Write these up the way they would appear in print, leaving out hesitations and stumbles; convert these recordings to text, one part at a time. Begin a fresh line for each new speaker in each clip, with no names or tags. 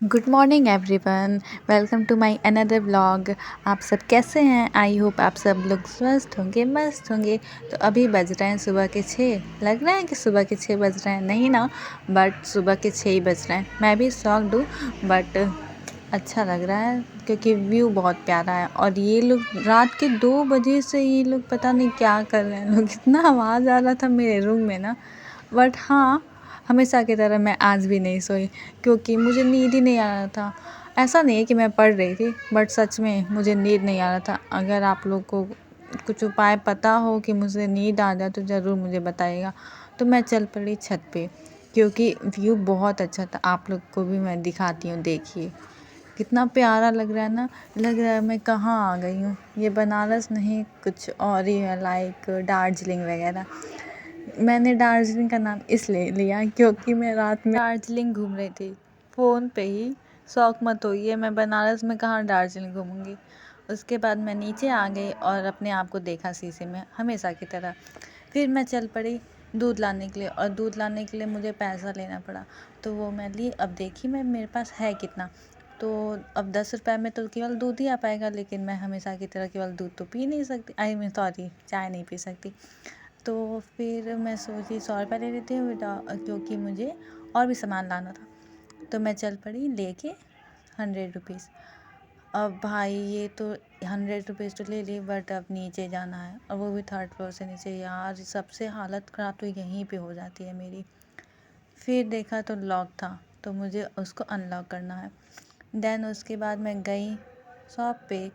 Good morning everyone. Welcome to my another vlog. आप सब कैसे हैं? आई होप आप सब लोग स्वस्थ होंगे, मस्त होंगे। तो अभी बज रहे हैं सुबह के 6। लग रहा है कि सुबह के 6 बज रहे हैं, नहीं ना, बट सुबह के 6 ही बज रहे हैं। मैं भी शॉक्ड हूँ, बट अच्छा लग रहा है क्योंकि व्यू बहुत प्यारा है। और ये लोग रात के 2 बजे से ये लोग पता नहीं क्या कर रहे हैं। लोग इतना आवाज़ आ रहा था मेरे रूम में ना, बट हाँ, हमेशा की तरह मैं आज भी नहीं सोई क्योंकि मुझे नींद ही नहीं आ रहा था। ऐसा नहीं है कि मैं पढ़ रही थी, बट सच में मुझे नींद नहीं आ रहा था। अगर आप लोग को कुछ उपाय पता हो कि मुझे नींद आ जाए तो ज़रूर मुझे बताइएगा। तो मैं चल पड़ी छत पे क्योंकि व्यू बहुत अच्छा था। आप लोग को भी मैं दिखाती हूँ, देखिए कितना प्यारा लग रहा है ना। लग रहा है मैं कहाँ आ गई हूँ। ये बनारस नहीं, कुछ और ही है, लाइक दार्जिलिंग वगैरह। मैंने दार्जिलिंग का नाम इसलिए लिया क्योंकि मैं रात में दार्जिलिंग घूम रही थी फ़ोन पे ही। शौक मत होइए, मैं बनारस में कहाँ दार्जिलिंग घूमूंगी। उसके बाद मैं नीचे आ गई और अपने आप को देखा शीशे में हमेशा की तरह। फिर मैं चल पड़ी दूध लाने के लिए, और दूध लाने के लिए मुझे पैसा लेना पड़ा। तो वो मैं ली। अब देखी मैं, मेरे पास है कितना, तो अब 10 रुपये में तो केवल दूध ही आ पाएगा। लेकिन मैं हमेशा की तरह केवल दूध तो पी नहीं सकती, आई मीन सॉरी, चाय नहीं पी सकती। तो फिर मैं सोची 100 रुपये ले लेती हूँ क्योंकि मुझे और भी सामान लाना था। तो मैं चल पड़ी लेके 100 रुपीज़। अब भाई ये तो 100 रुपीज़ तो ले ली, बट अब नीचे जाना है, और वो भी 3rd फ्लोर से नीचे। यार सबसे हालत ख़राब तो यहीं पे हो जाती है मेरी। फिर देखा तो लॉक था, तो मुझे उसको अनलॉक करना है। देन उसके बाद मैं गई शॉप पे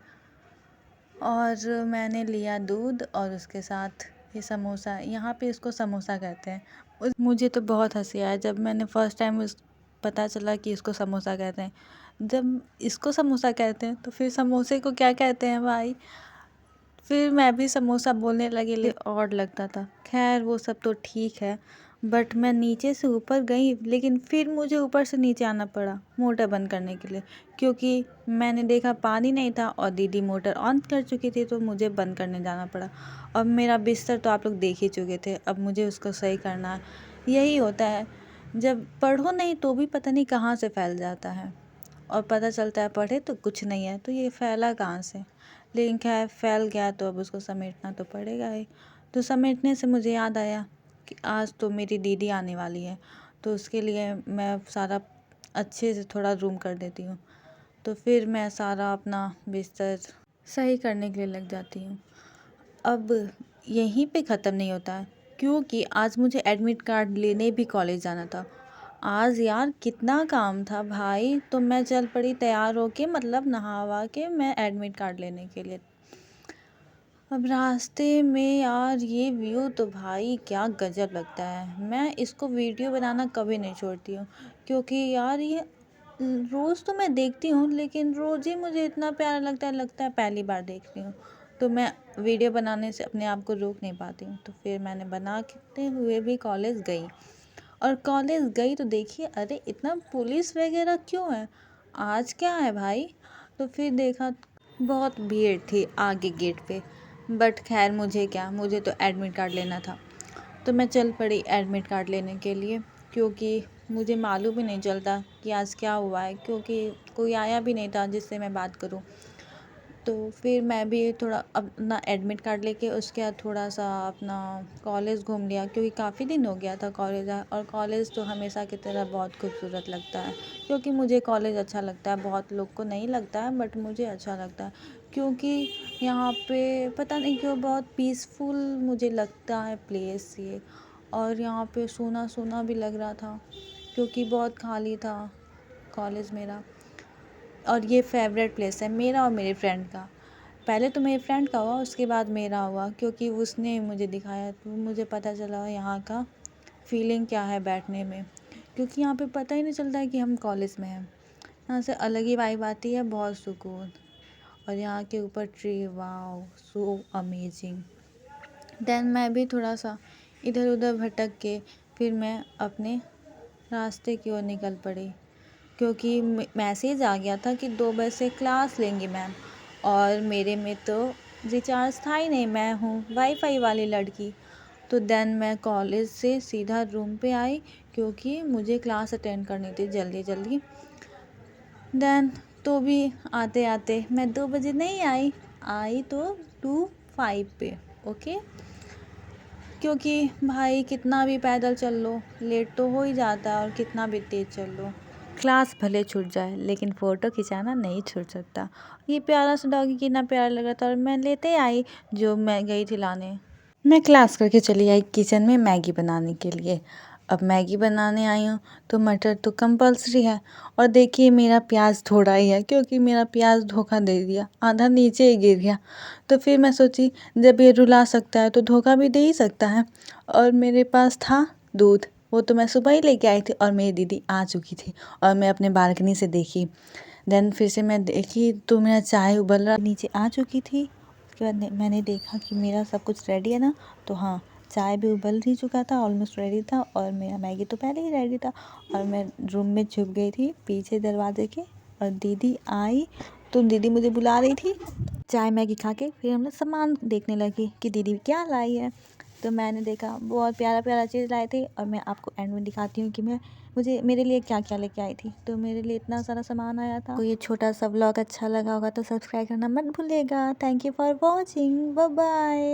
और मैंने लिया दूध और उसके साथ ये समोसा। यहाँ पे इसको समोसा कहते हैं। मुझे तो बहुत हंसी आया जब मैंने फ़र्स्ट टाइम इस पता चला कि इसको समोसा कहते हैं। जब इसको समोसा कहते हैं तो फिर समोसे को क्या कहते हैं भाई। फिर मैं भी समोसा बोलने लगी, लेकिन और लगता था। खैर वो सब तो ठीक है, बट मैं नीचे से ऊपर गई, लेकिन फिर मुझे ऊपर से नीचे आना पड़ा मोटर बंद करने के लिए, क्योंकि मैंने देखा पानी नहीं था और दीदी मोटर ऑन कर चुकी थी, तो मुझे बंद करने जाना पड़ा। और मेरा बिस्तर तो आप लोग देख ही चुके थे, अब मुझे उसको सही करना है। यही होता है, जब पढ़ो नहीं तो भी पता नहीं कहाँ से फैल जाता है, और पता चलता है पढ़े तो कुछ नहीं है, तो ये फैला कहाँ से। लेकिन खैर फैल गया तो अब उसको समेटना तो पड़ेगा ही। तो समेटने से मुझे याद आया कि आज तो मेरी दीदी आने वाली है, तो उसके लिए मैं सारा अच्छे से थोड़ा रूम कर देती हूँ। तो फिर मैं सारा अपना बिस्तर सही करने के लिए लग जाती हूँ। अब यहीं पे ख़त्म नहीं होता है, क्योंकि आज मुझे एडमिट कार्ड लेने भी कॉलेज जाना था। आज यार कितना काम था भाई। तो मैं चल पड़ी तैयार होके, मतलब नहा वहा के, मैं एडमिट कार्ड लेने के लिए। अब रास्ते में यार ये व्यू तो भाई क्या गजब लगता है। मैं इसको वीडियो बनाना कभी नहीं छोड़ती हूँ, क्योंकि यार ये रोज़ तो मैं देखती हूँ, लेकिन रोज़ ही मुझे इतना प्यारा लगता है पहली बार देख रही हूँ। तो मैं वीडियो बनाने से अपने आप को रोक नहीं पाती हूँ। तो फिर मैंने बनाते हुए भी कॉलेज गई, और कॉलेज गई तो देखिए, अरे इतना पुलिस वगैरह क्यों है, आज क्या है भाई। तो फिर देखा बहुत भीड़ थी आगे गेट पे, बट खैर मुझे क्या, मुझे तो एडमिट कार्ड लेना था। तो मैं चल पड़ी एडमिट कार्ड लेने के लिए, क्योंकि मुझे मालूम भी नहीं चलता कि आज क्या हुआ है, क्योंकि कोई आया भी नहीं था जिससे मैं बात करूं। तो फिर मैं भी थोड़ा अपना एडमिट कार्ड लेके उसके बाद थोड़ा सा अपना कॉलेज घूम लिया, क्योंकि काफ़ी दिन हो गया था कॉलेज आए। और कॉलेज तो हमेशा की तरह बहुत खूबसूरत लगता है, क्योंकि मुझे कॉलेज अच्छा लगता है। बहुत लोग को नहीं लगता है, बट मुझे अच्छा लगता है, क्योंकि यहाँ पे पता नहीं क्यों बहुत पीसफुल मुझे लगता है प्लेस ये। और यहाँ पे सोना सोना भी लग रहा था, क्योंकि बहुत खाली था कॉलेज मेरा। और ये फेवरेट प्लेस है मेरा और मेरे फ्रेंड का। पहले तो मेरे फ्रेंड का हुआ, उसके बाद मेरा हुआ, क्योंकि उसने मुझे दिखाया तो मुझे पता चला यहाँ का फीलिंग क्या है बैठने में। क्योंकि यहाँ पे पता ही नहीं चलता है कि हम कॉलेज में हैं। यहाँ से अलग ही वाइब आती है, बहुत सुकून। और यहाँ के ऊपर tree, wow so amazing. Then मैं भी थोड़ा सा इधर उधर भटक के फिर मैं अपने रास्ते की ओर निकल पड़ी, क्योंकि मैसेज आ गया था कि 2 बजे से क्लास लेंगी मैम। और मेरे में तो रिचार्ज था ही नहीं, मैं हूँ वाईफाई वाली लड़की। तो देन मैं कॉलेज से सीधा रूम पे आई, क्योंकि मुझे क्लास अटेंड करनी थी जल्दी जल्दी। देन तो भी आते आते मैं 2 बजे नहीं आई तो 2:05 पे। ओके, क्योंकि भाई कितना भी पैदल चल लो लेट तो हो ही जाता है, और कितना भी तेज़ चल लो क्लास भले छूट जाए लेकिन फ़ोटो खिंचाना नहीं छूट सकता। ये प्यारा सा डॉगी कितना प्यारा लग रहा था, और मैं लेते आई जो मैं गई थी लाने। मैं क्लास करके चली आई किचन में मैगी बनाने के लिए। अब मैगी बनाने आई हूँ तो मटर तो कंपल्सरी है, और देखिए मेरा प्याज थोड़ा ही है क्योंकि मेरा प्याज धोखा दे दिया, आधा नीचे ही गिर गया। तो फिर मैं सोची जब ये रुला सकता है तो धोखा भी दे ही सकता है, और मेरे पास था दूध, वो तो मैं सुबह ही लेके आई थी, और मेरी दीदी आ चुकी थी और मैं अपने बालकनी से देखी। देन फिर से मैं देखी तो मेरा चाय उबल रहा नीचे आ चुकी थी। उसके बाद मैंने देखा कि मेरा सब कुछ रेडी है ना, तो हाँ चाय भी उबल ही चुका था, ऑलमोस्ट रेडी था, और मेरा मैगी तो पहले ही रेडी था। और मैं रूम में छुप गई थी पीछे दरवाजे के, और दीदी आई तो दीदी मुझे बुला रही थी। चाय मैगी खा के फिर हम लोग सामान देखने लगे कि दीदी क्या लाई है। तो मैंने देखा बहुत प्यारा प्यारा चीज़ लाए थे, और मैं आपको एंड में दिखाती हूँ कि मुझे मेरे लिए क्या क्या लेके आई थी। तो मेरे लिए इतना सारा सामान आया था। तो ये छोटा सा व्लॉग अच्छा लगा होगा तो सब्सक्राइब करना मत भूलिएगा। Thank you for watching, bye bye.